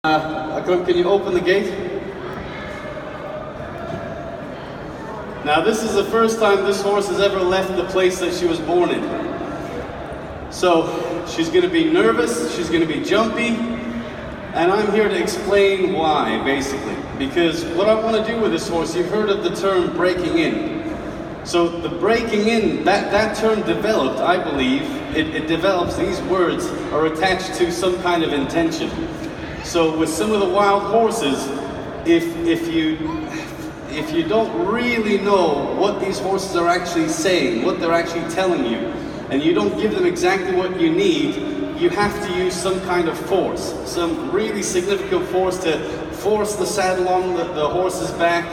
Akram, can you open the gate? Now this is the first time this horse has ever left the place that she was born in. So she's going to be nervous, she's going to be jumpy, and I'm here to explain why, basically. Because what I want to do with this horse, you've heard of the term breaking in. So the breaking in, that term developed, I believe, it develops, these words are attached to some kind of intention. So with some of the wild horses, if you don't really know what these horses are actually saying, what they're actually telling you, and you don't give them exactly what you need, you have to use some kind of force, some really significant force to force the saddle on the horse's back,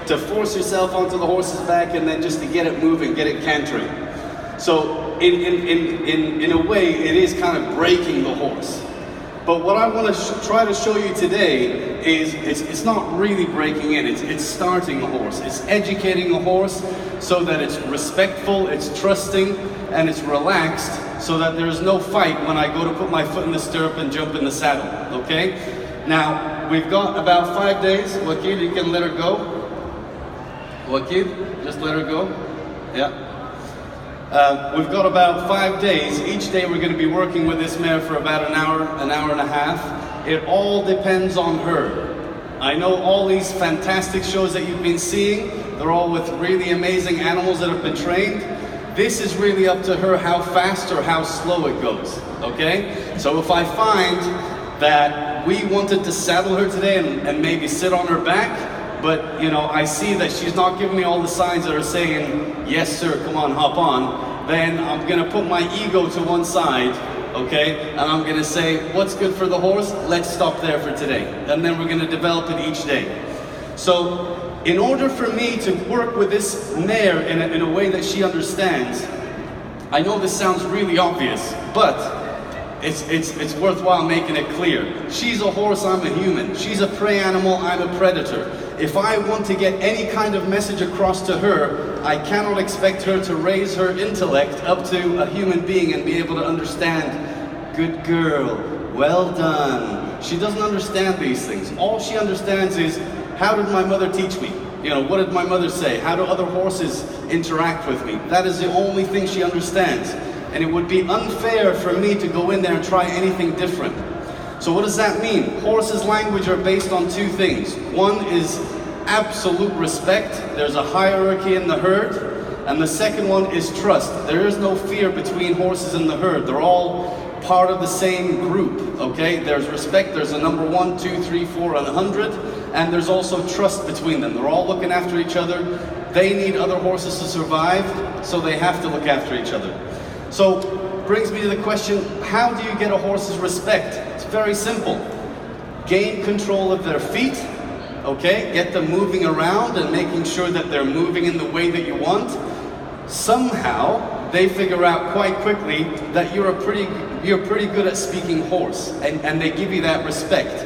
to force yourself onto the horse's back, and then just to get it moving, get it cantering. So in a way, it is kind of breaking the horse. But what I want to try to show you today is it's not really breaking in, it's starting a horse. It's educating a horse so that it's respectful, it's trusting, and it's relaxed, so that there's no fight when I go to put my foot in the stirrup and jump in the saddle, okay? Now, we've got about 5 days. Wakil, you can let her go. Wakil, just let her go. Yeah. We've got about 5 days. Each day we're going to be working with this mare for about an hour and a half. It all depends on her. I know all these fantastic shows that you've been seeing, they're all with really amazing animals that have been trained. This is really up to her how fast or how slow it goes, okay? So if I find that we wanted to saddle her today and maybe sit on her back, but you know, I see that she's not giving me all the signs that are saying, yes sir, come on, hop on, then I'm gonna put my ego to one side, okay? And I'm gonna say, what's good for the horse? Let's stop there for today. And then we're gonna develop it each day. So, in order for me to work with this mare in a way that she understands, I know this sounds really obvious, but it's worthwhile making it clear. She's a horse, I'm a human. She's a prey animal, I'm a predator. If I want to get any kind of message across to her, I cannot expect her to raise her intellect up to a human being and be able to understand, good girl, well done. She doesn't understand these things. All she understands is, how did my mother teach me? You know, what did my mother say? How do other horses interact with me? That is the only thing she understands. And it would be unfair for me to go in there and try anything different. So what does that mean? Horses' language are based on two things. One is absolute respect. There's a hierarchy in the herd. And the second one is trust. There is no fear between horses and the herd. They're all part of the same group, okay? There's respect, there's a number 1, 2, 3, 4, and 100, and there's also trust between them. They're all looking after each other. They need other horses to survive, so they have to look after each other. So, brings me to the question, how do you get a horse's respect? It's very simple. Gain control of their feet, okay? Get them moving around and making sure that they're moving in the way that you want. Somehow, they figure out quite quickly that you're pretty good at speaking horse, and they give you that respect.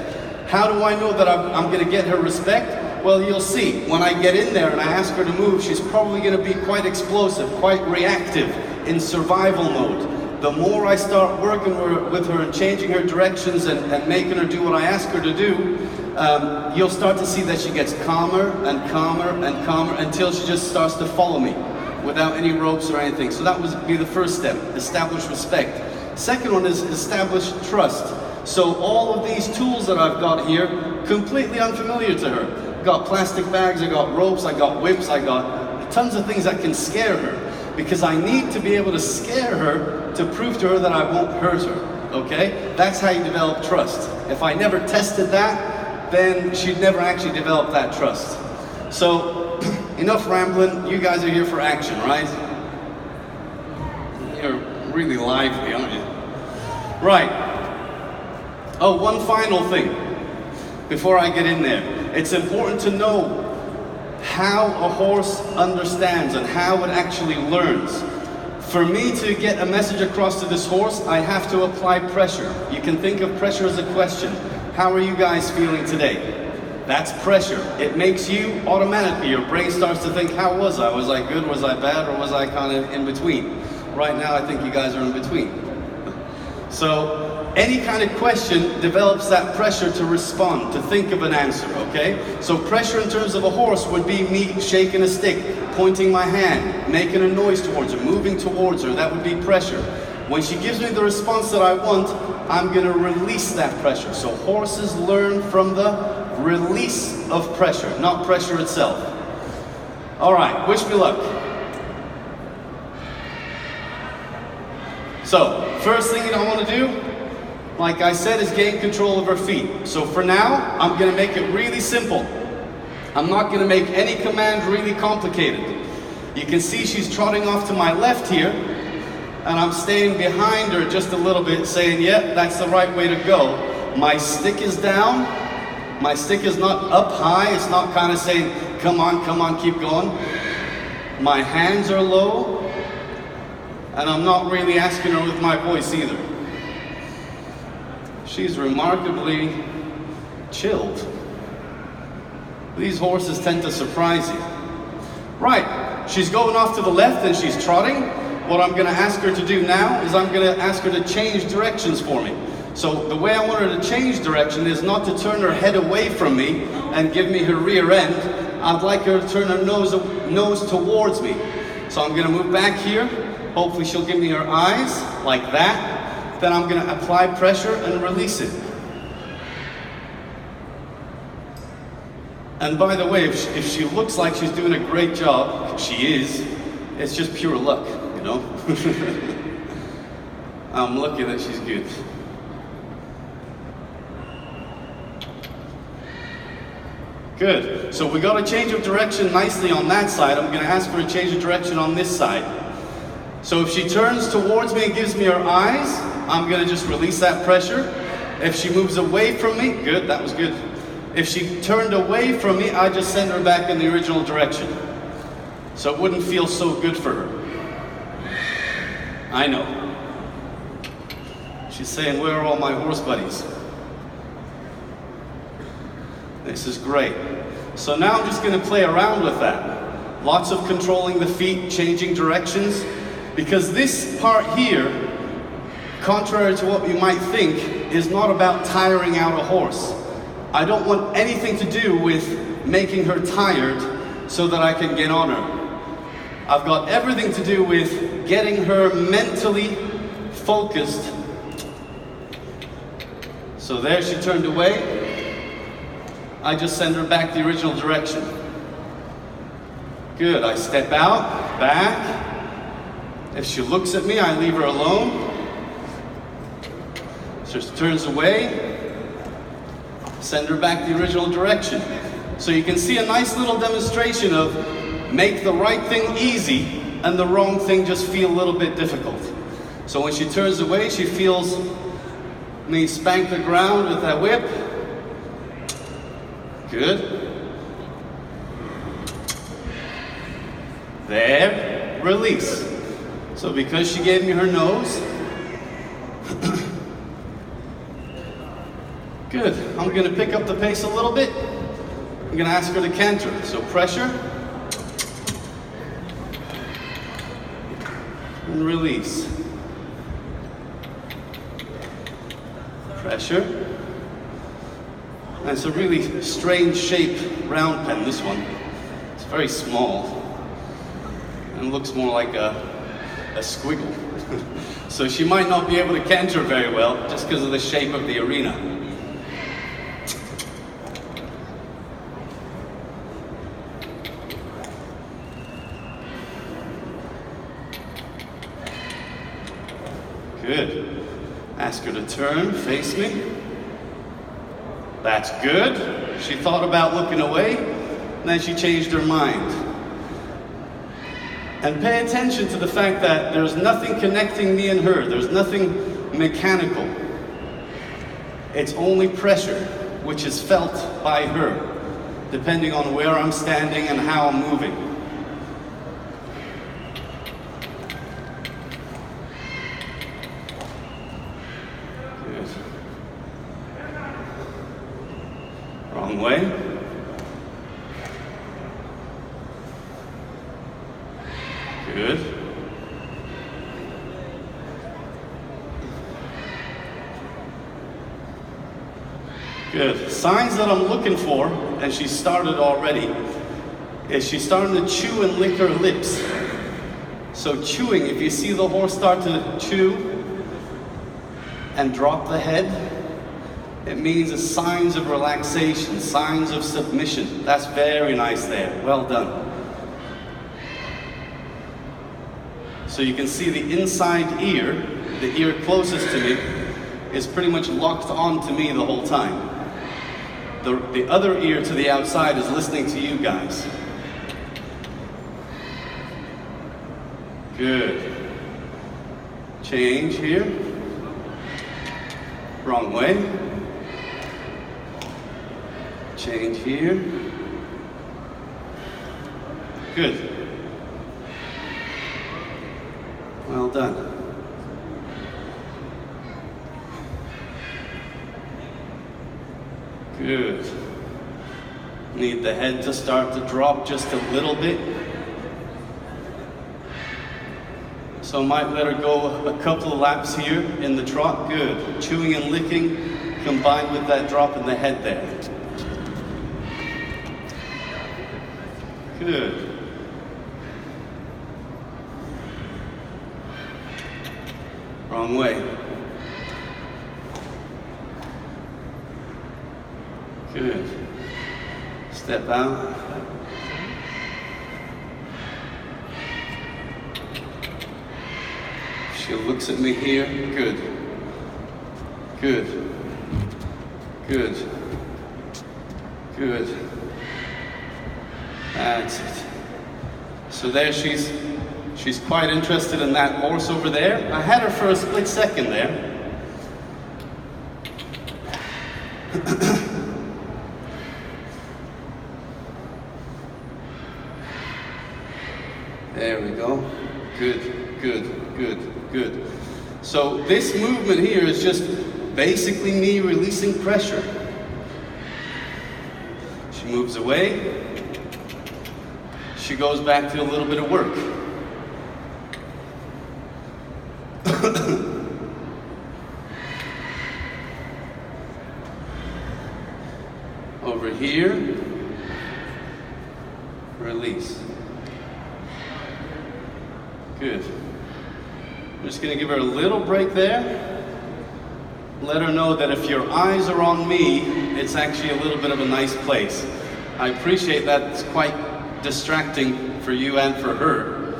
How do I know that I'm going to get her respect? Well, you'll see. When I get in there and I ask her to move, she's probably going to be quite explosive, quite reactive, in survival mode. The more I start working with her and changing her directions and making her do what I ask her to do, you'll start to see that she gets calmer and calmer and calmer until she just starts to follow me without any ropes or anything. So that would be the first step, establish respect. Second one is establish trust. So all of these tools that I've got here, completely unfamiliar to her. I've got plastic bags, I got ropes, I got whips, I got tons of things that can scare her, because I need to be able to scare her to prove to her that I won't hurt her, okay? That's how you develop trust. If I never tested that, then she'd never actually develop that trust. So, enough rambling, you guys are here for action, right? You're really lively, aren't you? Right. Oh, one final thing before I get in there. It's important to know how a horse understands and how it actually learns. For me to get a message across to this horse, I have to apply pressure. You can think of pressure as a question. How are you guys feeling today? That's pressure. It makes you automatically, your brain starts to think, how was I? Was I good? Was I bad? Or was I kind of in between? Right now, I think you guys are in between. So, any kind of question develops that pressure to respond, to think of an answer, okay? So pressure in terms of a horse would be me shaking a stick, pointing my hand, making a noise towards her, moving towards her. That would be pressure. When she gives me the response that I want, I'm going to release that pressure. So horses learn from the release of pressure, not pressure itself. All right, wish me luck. So, first thing I want to do, like I said, is gain control of her feet. So for now, I'm going to make it really simple. I'm not going to make any command really complicated. You can see she's trotting off to my left here, and I'm staying behind her just a little bit, saying, yep, that's the right way to go. My stick is down. My stick is not up high. It's not kind of saying, come on, keep going. My hands are low, and I'm not really asking her with my voice either. She's remarkably chilled. These horses tend to surprise you. Right, she's going off to the left and she's trotting. What I'm going to ask her to do now is I'm going to ask her to change directions for me. So the way I want her to change direction is not to turn her head away from me and give me her rear end. I'd like her to turn her nose towards me. So I'm going to move back here. Hopefully she'll give me her eyes like that. Then I'm going to apply pressure and release it. And by the way, if she looks like she's doing a great job, she is, it's just pure luck, you know? I'm lucky that she's good. Good. So we got a change of direction nicely on that side. I'm going to ask for a change of direction on this side. So if she turns towards me and gives me her eyes, I'm going to just release that pressure. If she moves away from me, good, that was good. If she turned away from me, I just send her back in the original direction. So it wouldn't feel so good for her. I know. She's saying, where are all my horse buddies? This is great. So now I'm just going to play around with that. Lots of controlling the feet, changing directions. Because this part here, contrary to what you might think, is not about tiring out a horse. I don't want anything to do with making her tired so that I can get on her. I've got everything to do with getting her mentally focused. So there, she turned away. I just send her back the original direction. Good, I step out, back. If she looks at me, I leave her alone. So she turns away, send her back the original direction. So you can see a nice little demonstration of make the right thing easy and the wrong thing just feel a little bit difficult. So when she turns away, she feels me spank the ground with that whip. Good. There, release. So because she gave me her nose, good. I'm going to pick up the pace a little bit. I'm going to ask her to canter. So pressure and release. Pressure. And it's a really strange shape round pen, this one. It's very small and looks more like a squiggle. So she might not be able to canter very well just because of the shape of the arena. Good. Ask her to turn, face me. That's good. She thought about looking away, and then she changed her mind. And pay attention to the fact that there's nothing connecting me and her. There's nothing mechanical. It's only pressure, which is felt by her, depending on where I'm standing and how I'm moving. Good. Wrong way. Good. signs that I'm looking for, and she started already, is she's starting to chew and lick her lips. So chewing, if you see the horse start to chew and drop the head, it means it's signs of relaxation, signs of submission. That's very nice there. Well done. So you can see the inside ear, the ear closest to me, is pretty much locked on to me the whole time. The other ear to the outside is listening to you guys. Good. Change here. Wrong way. Change here. Good. Well done. Good. Need the head to start to drop just a little bit. So I might let her go a couple of laps here in the trot. Good. Chewing and licking combined with that drop in the head there. Good. Wrong way. Good. Step out. She looks at me here. Good. Good. Good. Good. That's it. So there she's quite interested in that horse over there. I had her for a split second there. There we go. Good, good, good, good. So this movement here is just basically me releasing pressure. She moves away. She goes back to a little bit of work. Over here, release. Good. I'm just going to give her a little break there. Let her know that if your eyes are on me, it's actually a little bit of a nice place. I appreciate that it's quite distracting for you and for her.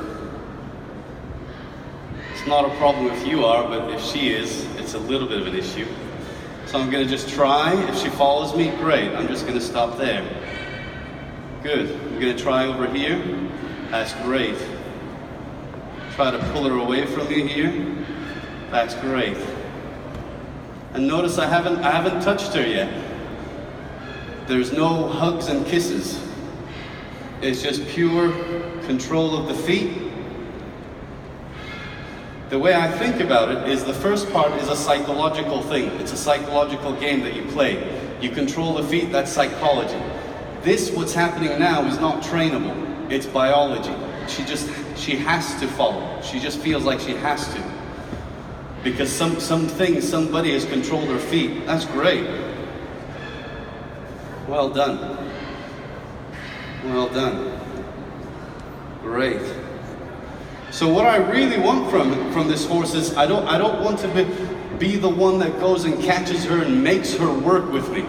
It's not a problem if you are, but if she is, it's a little bit of an issue. So I'm going to just try. If she follows me, great. I'm just going to stop there. Good. I'm going to try over here. That's great. Try to pull her away from you here. That's great. And notice I haven't touched her yet. There's no hugs and kisses. It's just pure control of the feet. The way I think about it is the first part is a psychological thing. It's a psychological game that you play. You control the feet, that's psychology. This, what's happening now, is not trainable. It's biology. She has to follow. She just feels like she has to. Because somebody has controlled her feet. That's great. Well done. Well done. Great. So what I really want from this horse is I don't want to be the one that goes and catches her and makes her work with me.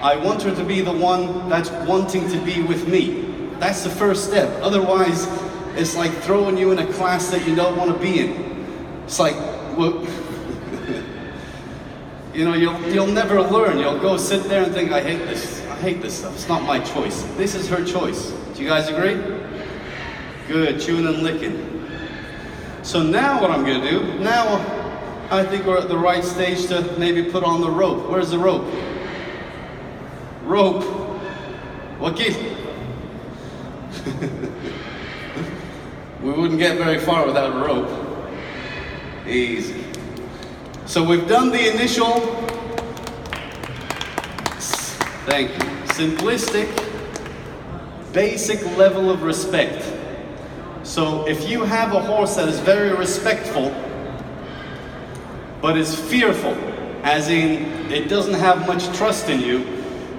I want her to be the one that's wanting to be with me. That's the first step. Otherwise, it's like throwing you in a class that you don't want to be in. It's like, well, you know, you'll never learn. You'll go sit there and think, I hate this stuff. It's not my choice. This is her choice. Do you guys agree? Good, chewing and licking. So now what I'm going to do, now I think we're at the right stage to maybe put on the rope. Where's the rope? Rope. Wakil. We wouldn't get very far without a rope. Easy. So we've done the initial, thank you, simplistic, basic level of respect. So if you have a horse that is very respectful, but is fearful, as in it doesn't have much trust in you,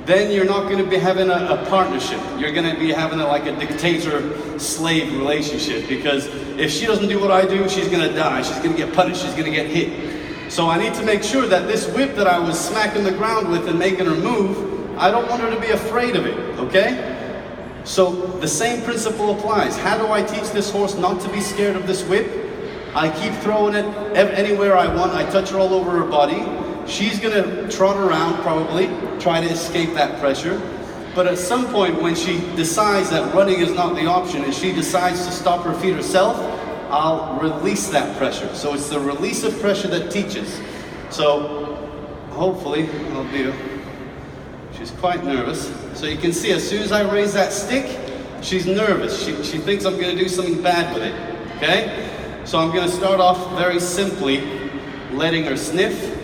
then you're not going to be having a partnership. You're going to be having like a dictator-slave relationship, because if she doesn't do what I do, she's going to die. She's going to get punished. She's going to get hit. So I need to make sure that this whip that I was smacking the ground with and making her move, I don't want her to be afraid of it, okay? So the same principle applies. How do I teach this horse not to be scared of this whip? I keep throwing it anywhere I want. I touch her all over her body. She's gonna trot around probably, try to escape that pressure. But at some point when she decides that running is not the option and she decides to stop her feet herself, I'll release that pressure. So it's the release of pressure that teaches. So hopefully she's quite nervous. So you can see as soon as I raise that stick, she's nervous. She thinks I'm gonna do something bad with it, okay? So I'm gonna start off very simply, letting her sniff,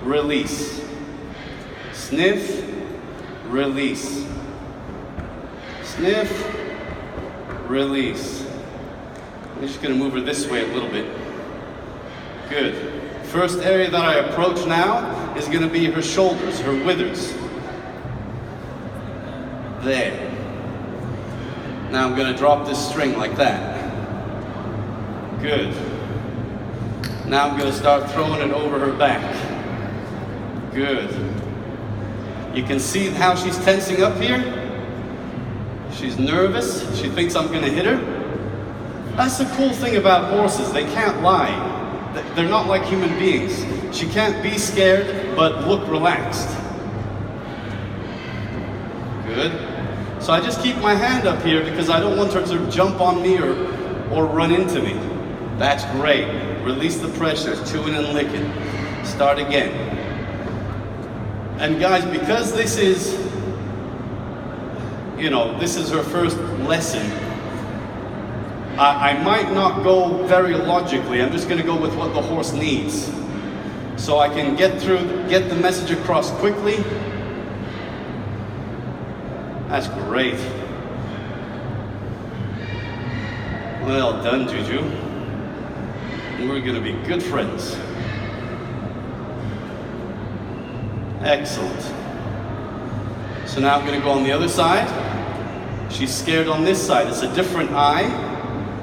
release. Sniff, release. Sniff, release. I'm just going to move her this way a little bit. Good. First area that I approach now is going to be her shoulders, her withers. There. Now I'm going to drop this string like that. Good. Now I'm going to start throwing it over her back. Good. You can see how she's tensing up here. She's nervous. She thinks I'm going to hit her. That's the cool thing about horses. They can't lie. They're not like human beings. She can't be scared but look relaxed. Good. So I just keep my hand up here because I don't want her to jump on me or run into me. That's great. Release the pressure. Chewing and licking. Start again. And guys, because this is her first lesson, I might not go very logically. I'm just going to go with what the horse needs. So I can get the message across quickly. That's great. Well done, Juju. We're going to be good friends. Excellent. So now I'm going to go on the other side. She's scared on this side. It's a different eye.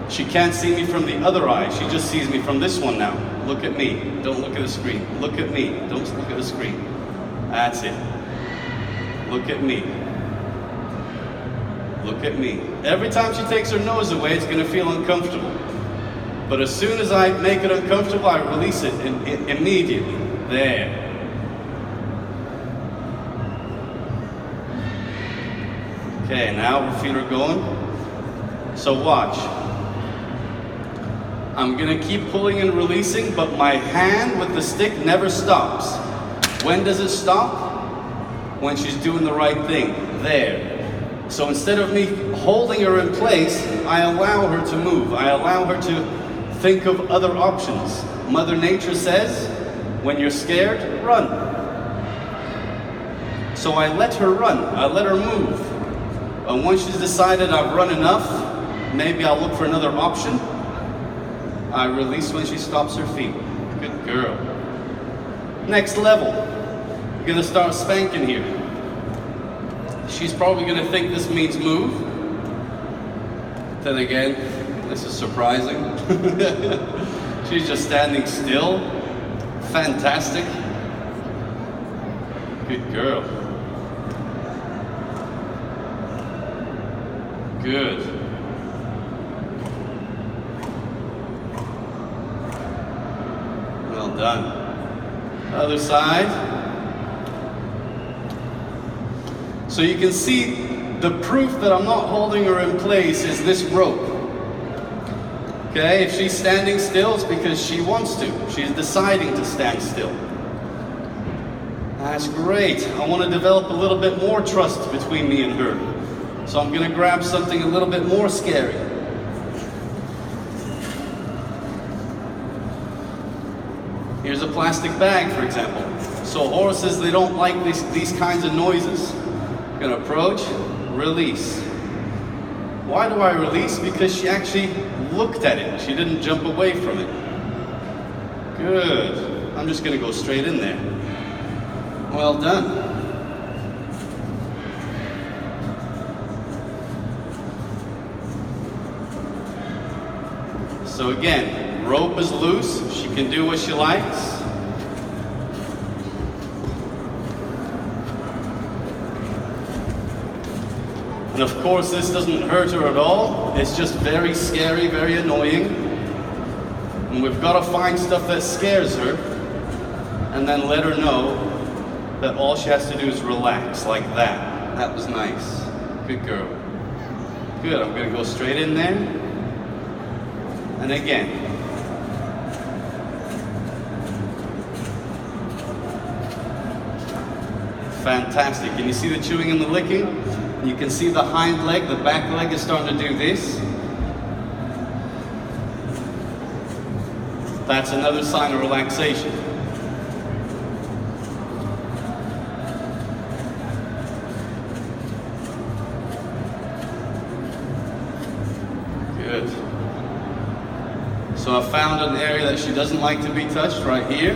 She can't see me from the other eye. She just sees me from this one now. Look at me. Don't look at the screen. Look at me. Don't look at the screen. That's it. Look at me. Look at me. Every time she takes her nose away, it's going to feel uncomfortable. But as soon as I make it uncomfortable, I release it immediately. There. Okay, now her feet are going. So watch. I'm going to keep pulling and releasing, but my hand with the stick never stops. When does it stop? When she's doing the right thing. There. So instead of me holding her in place, I allow her to move. I allow her to think of other options. Mother Nature says, when you're scared, run. So I let her run. I let her move. And once she's decided I've run enough, maybe I'll look for another option. I release when she stops her feet. Good girl. Next level. We're going to start spanking here. She's probably going to think this means move. Then again, this is surprising. She's just standing still. Fantastic. Good girl. Good. Well done. Other side. So you can see the proof that I'm not holding her in place is this rope. Okay, if she's standing still, it's because she wants to. She's deciding to stand still. That's great. I want to develop a little bit more trust between me and her. So I'm going to grab something a little bit more scary. Here's a plastic bag, for example. So horses, they don't like these kinds of noises. I'm going to approach, release. Why do I release? Because she actually looked at it. She didn't jump away from it. Good. I'm just going to go straight in there. Well done. So again, rope is loose. She can do what she likes. And of course, this doesn't hurt her at all. It's just very scary, very annoying. And we've got to find stuff that scares her and then let her know that all she has to do is relax, like that. That was nice. Good girl. Good, I'm going to go straight in there. And again. Fantastic. Can you see the chewing and the licking? You can see the hind leg, the back leg is starting to do this. That's another sign of relaxation. Good. So I found an area that she doesn't like to be touched right here.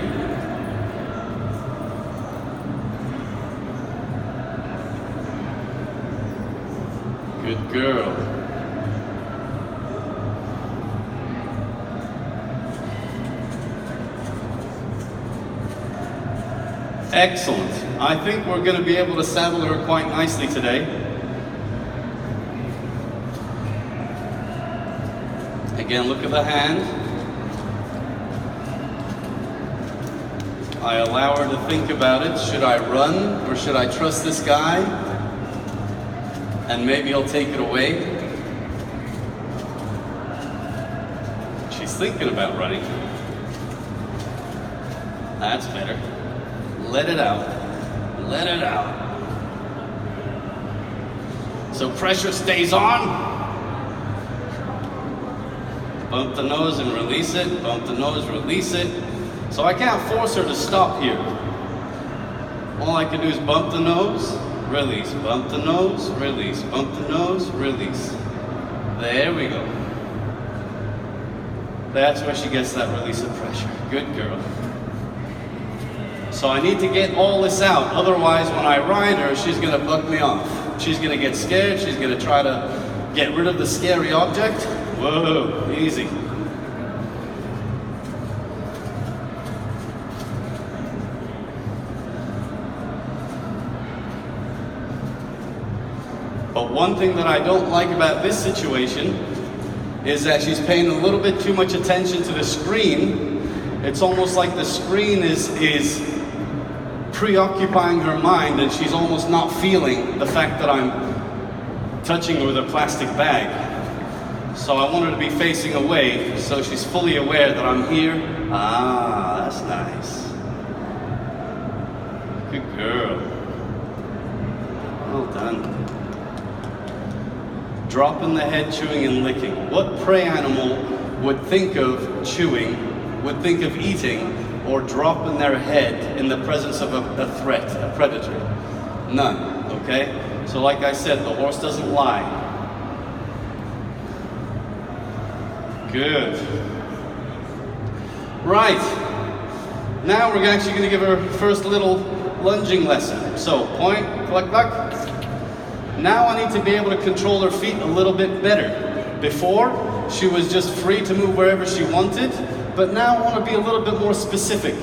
Good girl. Excellent. I think we're going to be able to saddle her quite nicely today. Again, look at the hand. I allow her to think about it. Should I run or should I trust this guy? And maybe he'll take it away. She's thinking about running. That's better. Let it out. Let it out. So pressure stays on. Bump the nose and release it. Bump the nose, release it. So I can't force her to stop here. All I can do is bump the nose, release, bump the nose, release, bump the nose, release. There we go. That's where she gets that release of pressure. Good girl. So I need to get all this out. Otherwise, when I ride her, she's going to buck me off. She's going to get scared. She's going to try to get rid of the scary object. Whoa, easy. But one thing that I don't like about this situation is that she's paying a little bit too much attention to the screen. It's almost like the screen is preoccupying her mind and she's almost not feeling the fact that I'm touching her with a plastic bag. So I want her to be facing away so she's fully aware that I'm here. Ah, that's nice. Good girl. Well done. Dropping the head, chewing and licking. What prey animal would think of chewing, would think of eating, or dropping their head in the presence of a threat, a predator? None, okay? So like I said, the horse doesn't lie. Good. Right. Now we're actually going to give her first little lunging lesson. So point, cluck, cluck. Now I need to be able to control her feet a little bit better. Before, she was just free to move wherever she wanted, but now I want to be a little bit more specific.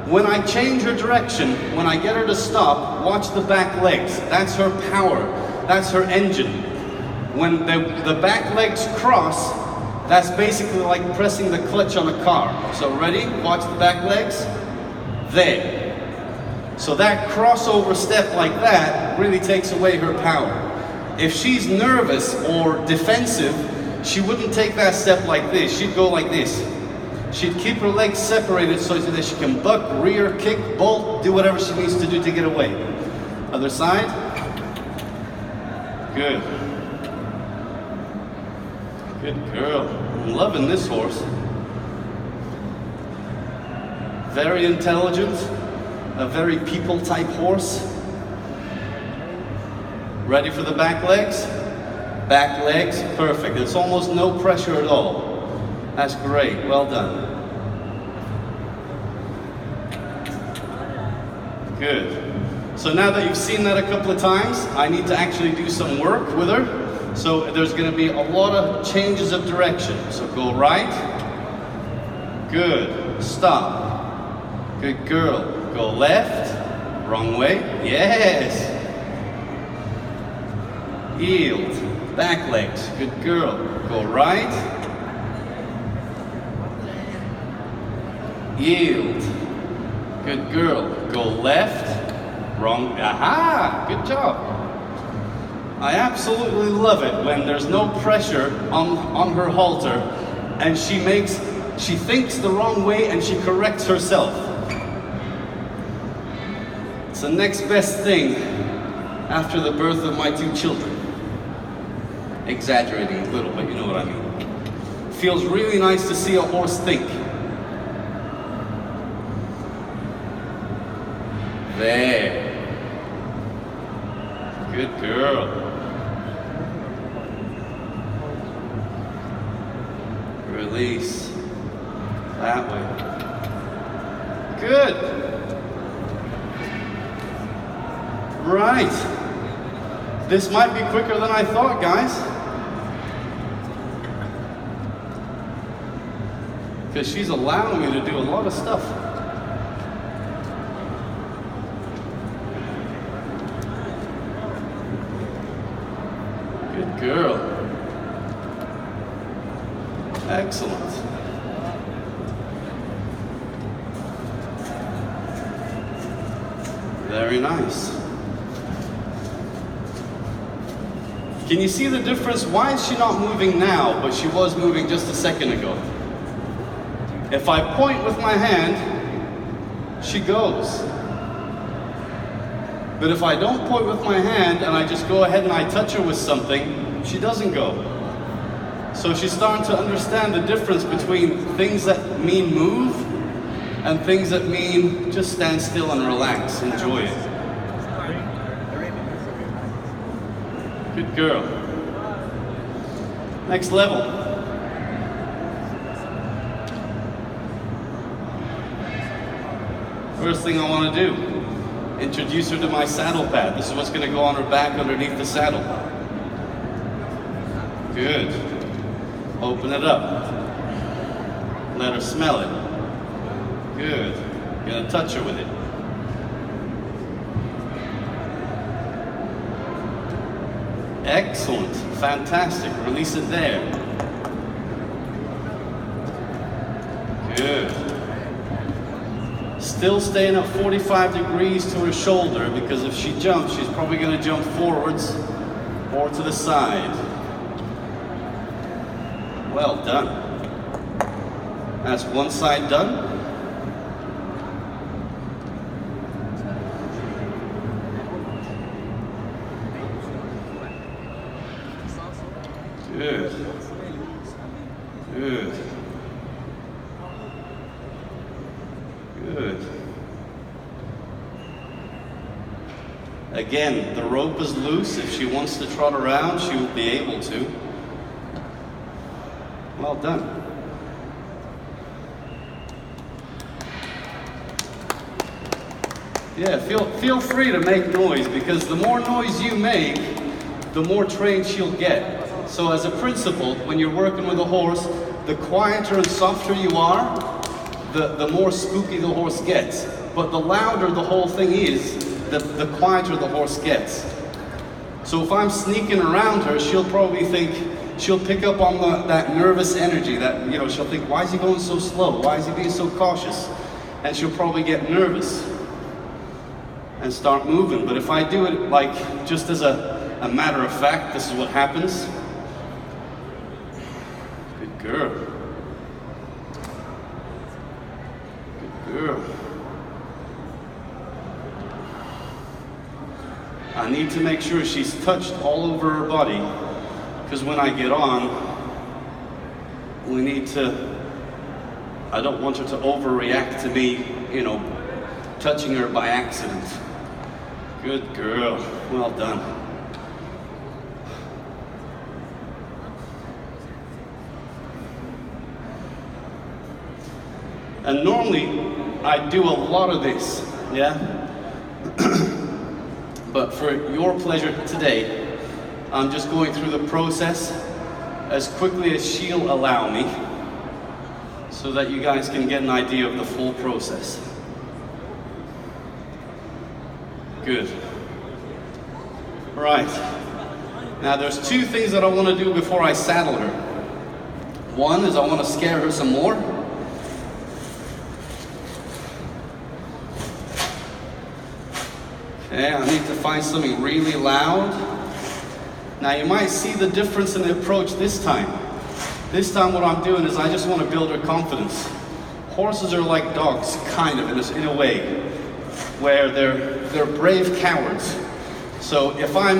When I change her direction, when I get her to stop, watch the back legs. That's her power. That's her engine. When the back legs cross, that's basically like pressing the clutch on a car. So ready? Watch the back legs. There. So that crossover step like that really takes away her power. If she's nervous or defensive, she wouldn't take that step like this. She'd go like this. She'd keep her legs separated so that she can buck, rear, kick, bolt, do whatever she needs to do to get away. Other side. Good. Good girl. I'm loving this horse. Very intelligent. A very people type horse. Ready for the back legs? Back legs, perfect. It's almost no pressure at all. That's great, well done. Good. So now that you've seen that a couple of times, I need to actually do some work with her. So there's going to be a lot of changes of direction. So go right. Good. Stop. Good girl. Go left. Wrong way. Yes. Yield. Back legs. Good girl. Go right. Yield. Good girl. Go left. Wrong. Aha! Good job. I absolutely love it when there's no pressure on her halter and she thinks the wrong way and she corrects herself. It's the next best thing after the birth of my 2 children. Exaggerating a little, but you know what I mean. Feels really nice to see a horse think. There. Good girl. Release. That way. Good. Right. This might be quicker than I thought, guys. Because she's allowing me to do a lot of stuff. Good girl. Excellent. Very nice. Can you see the difference? Why is she not moving now, but she was moving just a second ago? If I point with my hand, she goes. But if I don't point with my hand and I just go ahead and I touch her with something, she doesn't go. So she's starting to understand the difference between things that mean move and things that mean just stand still and relax, enjoy it. Good girl. Next level. First thing I want to do, introduce her to my saddle pad. This is what's going to go on her back underneath the saddle. Good. Open it up. Let her smell it. Good. Gonna touch her with it. Excellent. Fantastic. Release it there. Good. Still staying at 45 degrees to her shoulder, because if she jumps, she's probably going to jump forwards or to the side. Well done. That's one side done. Good. Good. Good. Again, the rope is loose. If she wants to trot around, she will be able to. Well done. Yeah, feel free to make noise, because the more noise you make, the more trained she'll get. So as a principle, when you're working with a horse, the quieter and softer you are, the more spooky the horse gets. But the louder the whole thing is, the quieter the horse gets. So if I'm sneaking around her, she'll probably think, she'll pick up on that nervous energy, that, you know, she'll think, why is he going so slow? Why is he being so cautious? And she'll probably get nervous and start moving. But if I do it like just as a matter of fact, this is what happens. Good girl. Good girl. I need to make sure she's touched all over her body, because when I get on, we need to, I don't want her to overreact to me, you know, touching her by accident. Good girl. Well done. And normally, I do a lot of this, yeah? But for your pleasure today, I'm just going through the process as quickly as she'll allow me, so that you guys can get an idea of the full process. Good. Right. Now there's two things that I want to do before I saddle her. One is I want to scare her some more. Okay, I need to find something really loud. Now you might see the difference in the approach this time. This time what I'm doing is I just want to build her confidence. Horses are like dogs, kind of, in a way, where they're brave cowards. So if I'm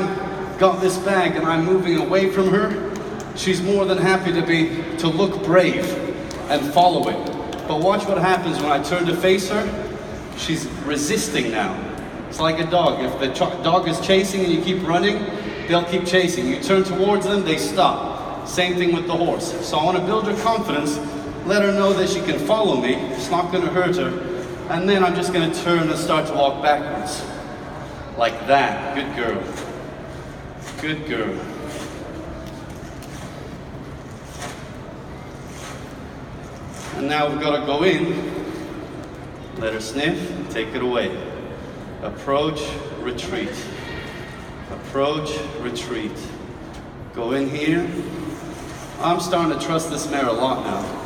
got this bag and I'm moving away from her, she's more than happy to look brave and follow it. But watch what happens when I turn to face her. She's resisting now. It's like a dog. If the dog is chasing and you keep running, they'll keep chasing. You turn towards them, they stop. Same thing with the horse. So I want to build her confidence, let her know that she can follow me. It's not going to hurt her. And then I'm just going to turn and start to walk backwards. Like that. Good girl. Good girl. And now we've got to go in. Let her sniff. Take it away. Approach, retreat. Approach, retreat. Go in here. I'm starting to trust this mare a lot now.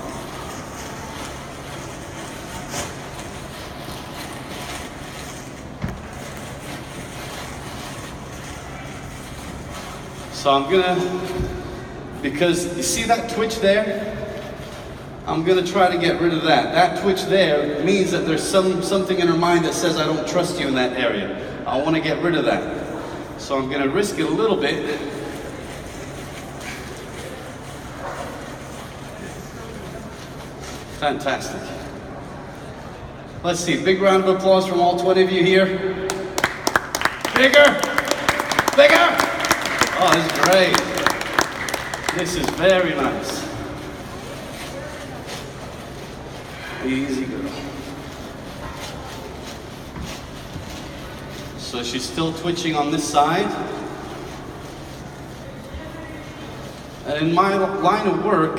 So I'm gonna, because you see that twitch there? I'm gonna try to get rid of that. That twitch there means that there's something in her mind that says I don't trust you in that area. I wanna get rid of that. So I'm gonna risk it a little bit. Fantastic. Let's see, big round of applause from all 20 of you here. Bigger, bigger. Oh, this is great. This is very nice. Easy girl. So she's still twitching on this side. And in my line of work,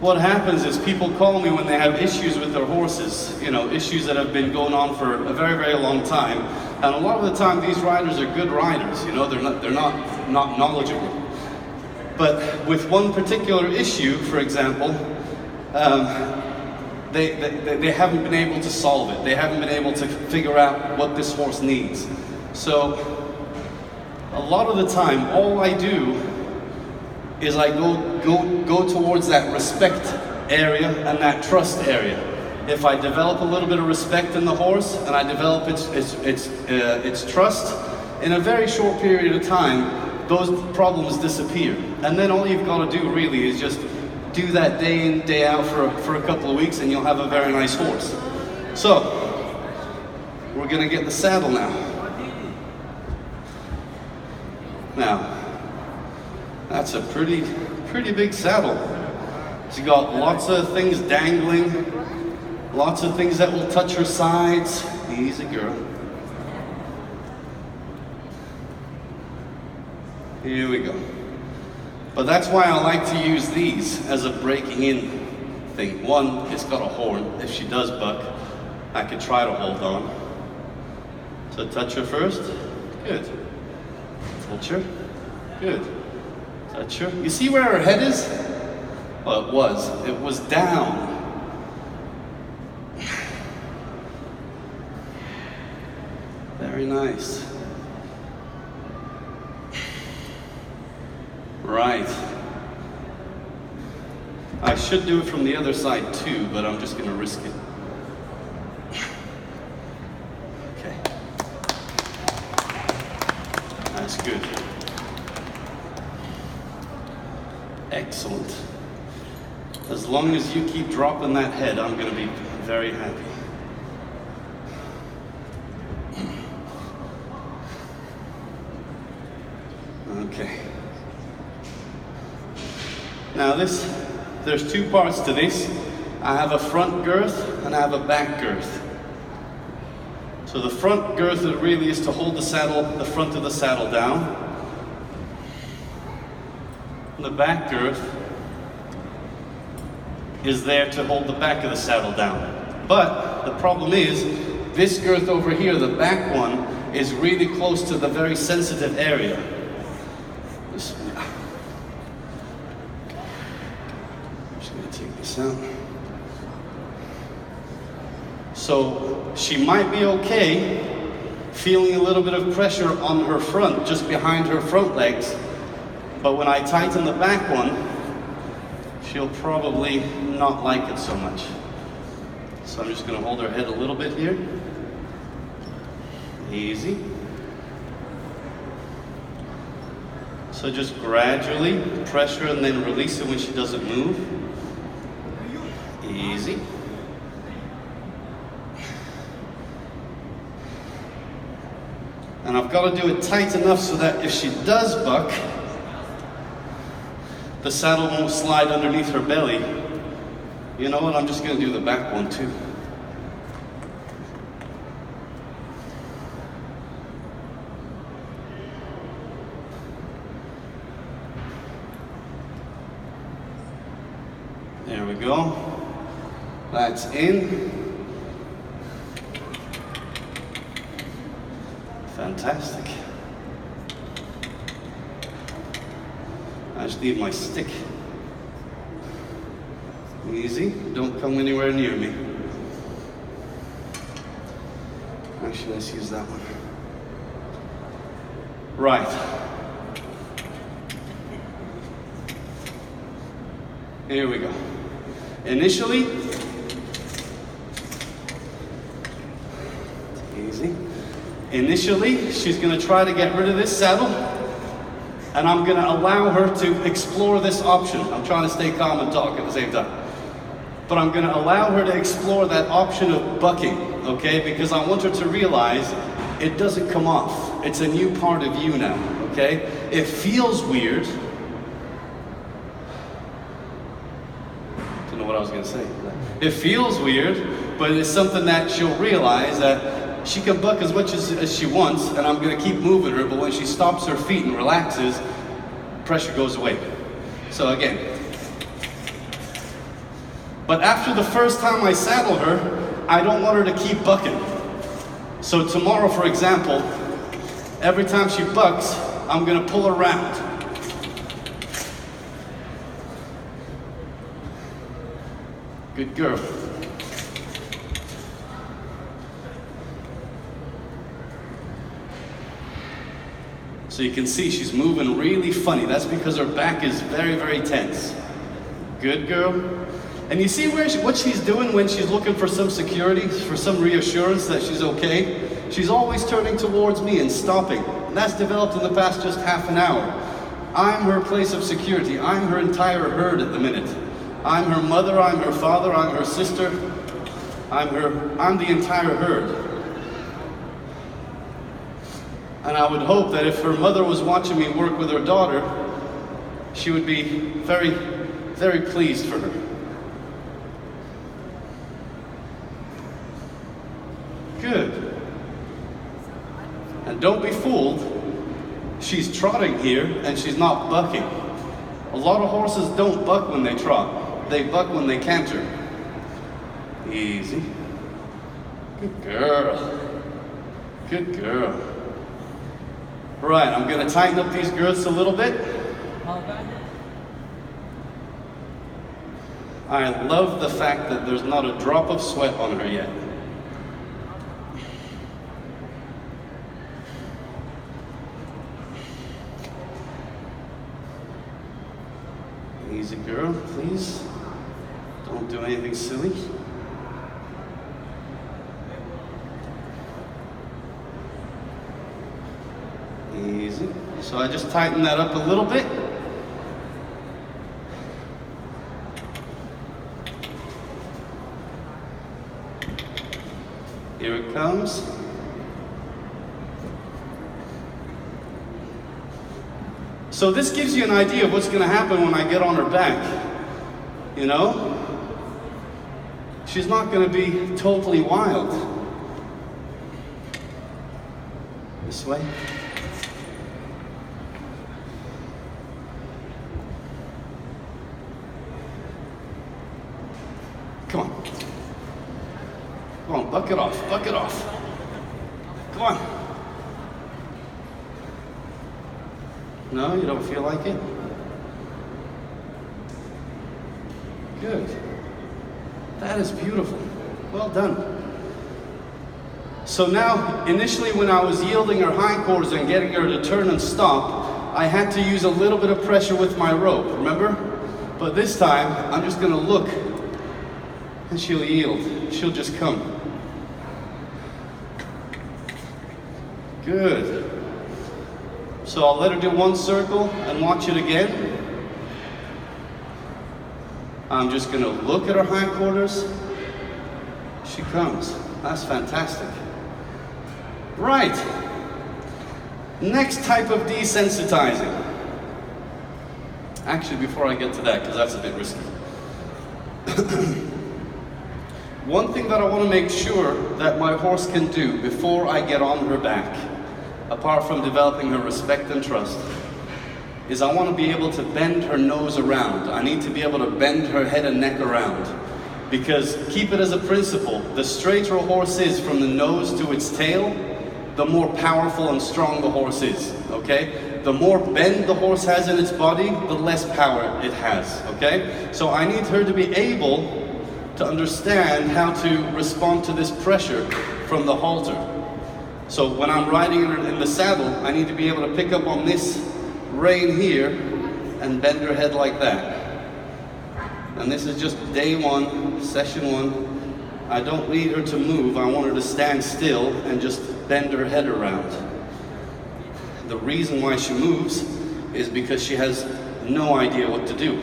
what happens is people call me when they have issues with their horses, you know, issues that have been going on for a very, very long time. And a lot of the time these riders are good riders, you know, they're not knowledgeable. But with one particular issue, for example, they haven't been able to solve it. They haven't been able to figure out what this horse needs. So a lot of the time, all I do is I go towards that respect area and that trust area. If I develop a little bit of respect in the horse and I develop its trust, in a very short period of time, those problems disappear. And then all you've got to do really is just do that day in, day out for a couple of weeks and you'll have a very nice horse. So, we're gonna get the saddle now. Now, that's a pretty big saddle. She's got lots of things dangling, lots of things that will touch her sides. Easy girl. Here we go. But that's why I like to use these as a breaking in thing. One, it's got a horn. If she does buck, I can try to hold on. So touch her first. Good. Touch her. Good. Touch her. You see where her head is? Well, it was down. Very nice. Right. I should do it from the other side too, but I'm just gonna risk it. Okay. That's good. Excellent. As long as you keep dropping that head, I'm gonna be very happy. Okay. Now there's two parts to this. I have a front girth and I have a back girth. So the front girth really is to hold the front of the saddle down. The back girth is there to hold the back of the saddle down. But the problem is, this girth over here, the back one, is really close to the very sensitive area. I'm just going to take this out. So she might be okay feeling a little bit of pressure on her front, just behind her front legs. But when I tighten the back one, she'll probably not like it so much. So I'm just going to hold her head a little bit here. Easy. So just gradually pressure and then release it when she doesn't move. Easy. And I've got to do it tight enough so that if she does buck, the saddle won't slide underneath her belly. You know what? I'm just going to do the back one too. There we go. That's in. Fantastic. I just need my stick. Easy. Don't come anywhere near me. Actually, let's use that one. Right. Here we go. Initially, easy. Initially, she's going to try to get rid of this saddle, and I'm going to allow her to explore this option. I'm trying to stay calm and talk at the same time. But I'm going to allow her to explore that option of bucking, okay? Because I want her to realize it doesn't come off. It's a new part of you now, okay? It feels weird. Don't know what I was going to say. It feels weird, but it's something that she'll realize that she can buck as much as she wants, and I'm going to keep moving her, but when she stops her feet and relaxes, pressure goes away. So again. But after the first time I saddle her, I don't want her to keep bucking. So tomorrow, for example, every time she bucks, I'm going to pull her around. Good girl. So you can see she's moving really funny. That's because her back is very, very tense. Good girl. And you see what she's doing when she's looking for some security, for some reassurance that she's okay? She's always turning towards me and stopping. And that's developed in the past just half an hour. I'm her place of security. I'm her entire herd at the minute. I'm her mother, I'm her father, I'm her sister. I'm the entire herd. And I would hope that if her mother was watching me work with her daughter, she would be very, very pleased for her. Good. And don't be fooled. She's trotting here and she's not bucking. A lot of horses don't buck when they trot. They buck when they canter. Easy. Good girl. Good girl. Right, I'm going to tighten up these girths a little bit. I love the fact that there's not a drop of sweat on her yet. Easy girl, please. Don't do anything silly. Easy. So I just tighten that up a little bit. Here it comes. So this gives you an idea of what's going to happen when I get on her back. You know? She's not going to be totally wild. This way. on, buck it off, buck it off. Come on. No, you don't feel like it? Good. That is beautiful. Well done. So now, initially when I was yielding her hindquarters and getting her to turn and stop, I had to use a little bit of pressure with my rope, remember? But this time, I'm just gonna look and she'll yield. She'll just come. Good. So I'll let her do one circle and watch it again. I'm just gonna look at her hindquarters. She comes. That's fantastic. Right. Next type of desensitizing. Actually, before I get to that, because that's a bit risky. One thing that I want to make sure that my horse can do before I get on her back, apart from developing her respect and trust, is I want to be able to bend her nose around. I need to be able to bend her head and neck around. Because keep it as a principle, the straighter a horse is from the nose to its tail, the more powerful and strong the horse is, okay? The more bend the horse has in its body, the less power it has, okay? So I need her to be able to understand how to respond to this pressure from the halter. So when I'm riding her in the saddle, I need to be able to pick up on this rein here and bend her head like that. And this is just day one, session one. I don't need her to move, I want her to stand still and just bend her head around. The reason why she moves is because she has no idea what to do.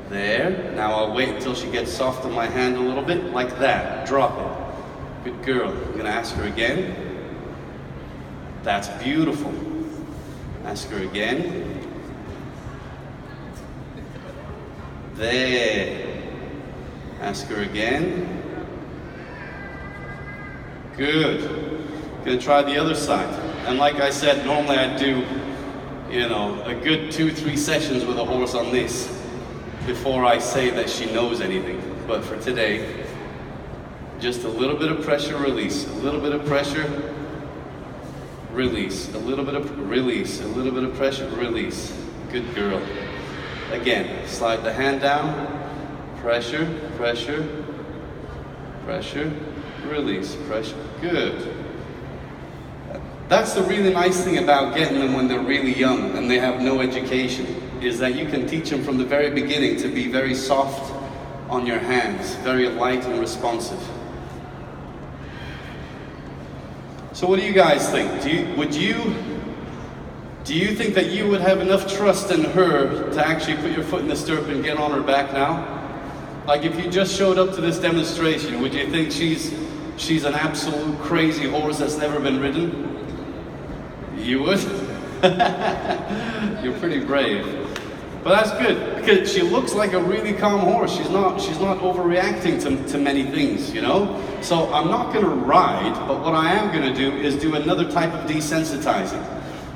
There, now I'll wait until she gets soft on my hand a little bit, like that, drop it. Good girl. I'm gonna ask her again. That's beautiful. Ask her again. There. Ask her again. Good. Gonna try the other side. And like I said, normally I do, a good 2-3 sessions with a horse on this before I say that she knows anything. But for today, just a little bit of pressure, release. A little bit of pressure, release. A little bit of release. A little bit of pressure, release. Good girl. Again, slide the hand down. Pressure, pressure, pressure, release, pressure. Good. That's the really nice thing about getting them when they're really young and they have no education, is that you can teach them from the very beginning to be very soft on your hands, very light and responsive. So what do you guys think? Do you think that you would have enough trust in her to actually put your foot in the stirrup and get on her back now? Like if you just showed up to this demonstration, would you think she's an absolute crazy horse that's never been ridden? You would? You're pretty brave. But that's good, because she looks like a really calm horse. She's not overreacting to many things, So I'm not gonna ride, but what I am gonna do is do another type of desensitizing.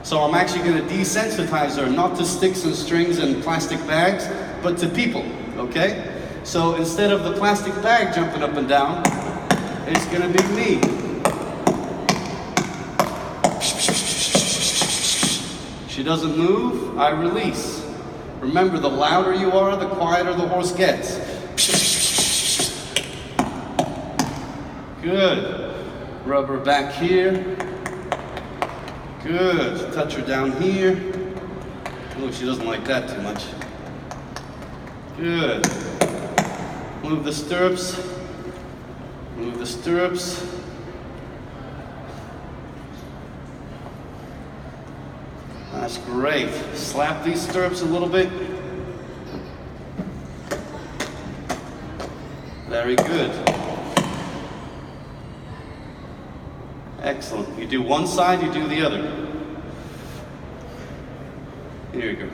So I'm actually gonna desensitize her, not to sticks and strings and plastic bags, but to people, okay? So instead of the plastic bag jumping up and down, it's gonna be me. She doesn't move, I release. Remember, the louder you are, the quieter the horse gets. Good. Rub her back here. Good. Touch her down here. Oh, she doesn't like that too much. Good. Move the stirrups. Move the stirrups. That's great. Slap these stirrups a little bit. Very good. Excellent. You do one side, you do the other. Here you go.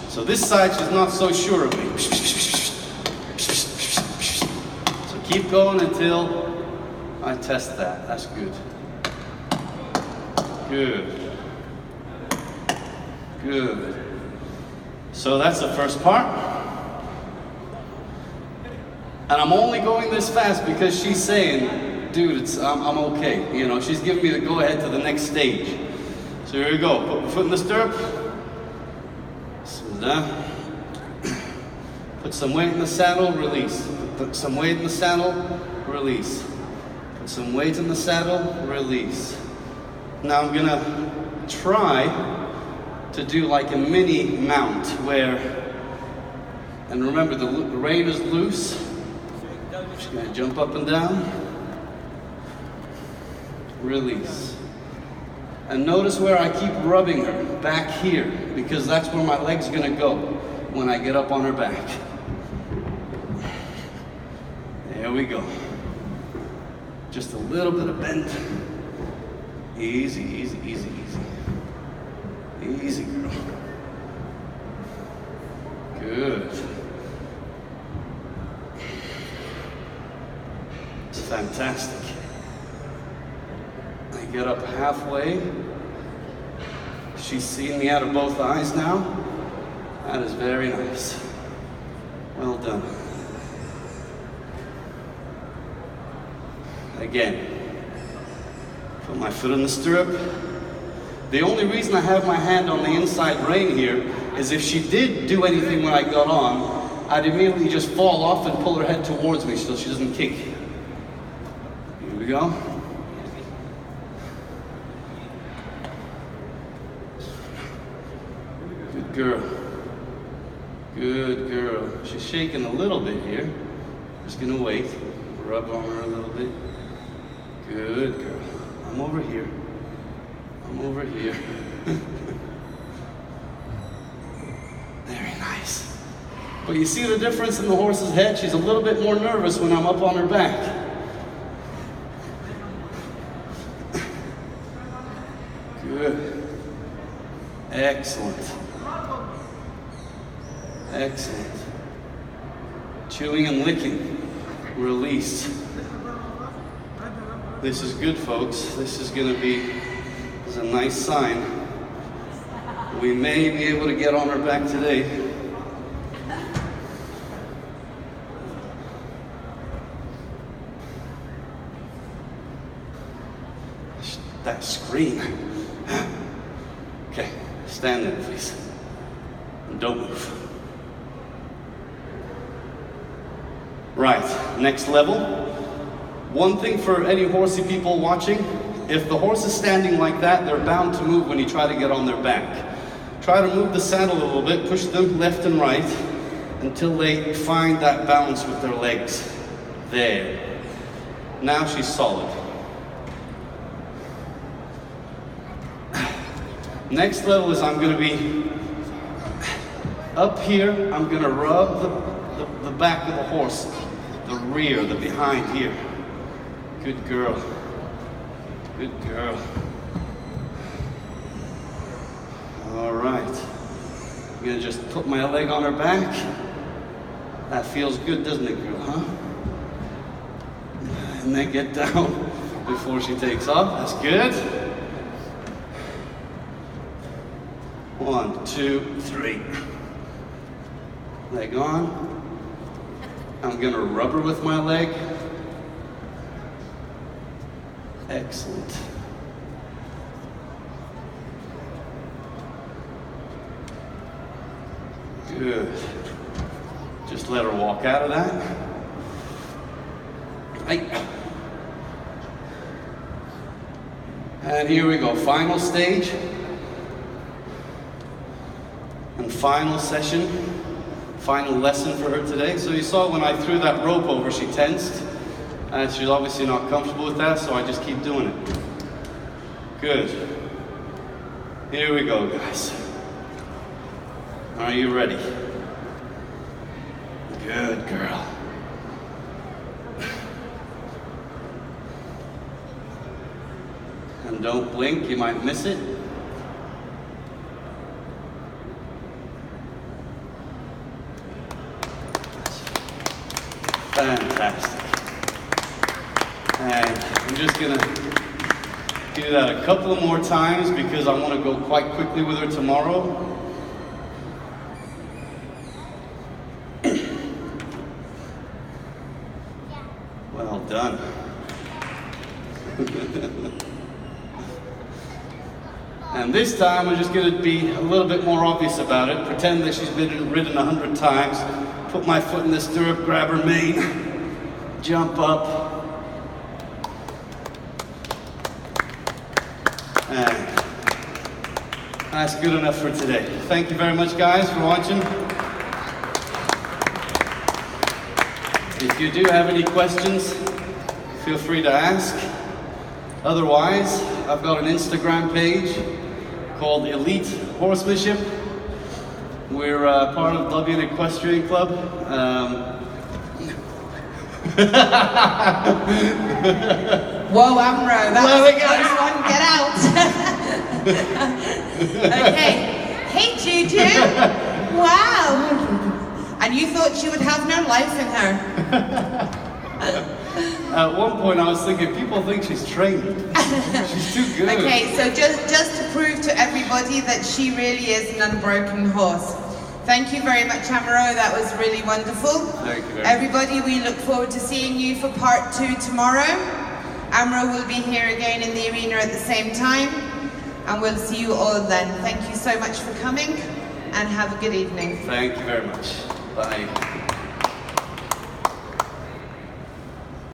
So this side, she's not so sure of me. So keep going until I test that. That's good. Good. Good. So that's the first part. And I'm only going this fast because she's saying, dude, I'm okay. You know, she's giving me the go-ahead to the next stage. So here we go. Put my foot in the stirrup. Put some weight in the saddle, release. Put some weight in the saddle, release. Put some weight in the saddle, release. Now I'm gonna try to do like a mini mount where, and remember the rein is loose. I'm just gonna jump up and down, release. And notice where I keep rubbing her, back here, because that's where my leg's gonna go when I get up on her back. There we go. Just a little bit of bend. Easy, easy, easy, easy. Easy, girl. Good. It's fantastic. I get up halfway. She's seeing me out of both eyes now. That is very nice. Well done. Again, put my foot in the stirrup. The only reason I have my hand on the inside rein here is if she did do anything when I got on, I'd immediately just fall off and pull her head towards me so she doesn't kick. Here we go. Good girl. Good girl. She's shaking a little bit here. Just gonna wait. Rub on her a little bit. Good girl. I'm over here. I'm over here. Very nice. But you see the difference in the horse's head? She's a little bit more nervous when I'm up on her back. Good. Excellent. Excellent. Chewing and licking. Release. This is good, folks. This is a nice sign. We may be able to get on her back today. That scream. Okay, stand there, please. And don't move. Right, next level. One thing for any horsey people watching, if the horse is standing like that, they're bound to move when you try to get on their back. Try to move the saddle a little bit, push them left and right until they find that balance with their legs. There. Now she's solid. Next level is I'm going to be up here. I'm going to rub the back of the horse, the rear, the behind here. Good girl. Good girl. All right. I'm going to just put my leg on her back. That feels good, doesn't it, girl, huh? And then get down before she takes off. That's good. 1, 2, 3. Leg on. I'm going to rub her with my leg. Excellent. Good. Just let her walk out of that. And here we go. Final stage. And final session. Final lesson for her today. So you saw when I threw that rope over, she tensed. And she's obviously not comfortable with that, so I just keep doing it. Good. Here we go, guys. Are you ready? Good girl. And don't blink, you might miss it. Fantastic. And I'm just gonna do that a couple of more times because I want to go quite quickly with her tomorrow. done. And this time we're just going to be a little bit more obvious about it. Pretend that she's been ridden 100 times. Put my foot in the stirrup, grab her mane, jump up. And that's good enough for today. Thank you very much, guys, for watching. If you do have any questions, feel free to ask. Otherwise, I've got an Instagram page called Elite Horsemanship. We're part of Dublin Equestrian Club. Whoa, Amro, that was a close one. Get out. Okay. Hey, Juju. Wow. And you thought she would have no life in her. At one point I was thinking, people think she's trained. She's too good. Okay, so just to prove to everybody that she really is an unbroken horse. Thank you very much, Amaro. That was really wonderful. Thank you very Everybody, we look forward to seeing you for part 2 tomorrow. Amaro will be here again in the arena at the same time. And we'll see you all then. Thank you so much for coming and have a good evening. Thank you very much. Bye.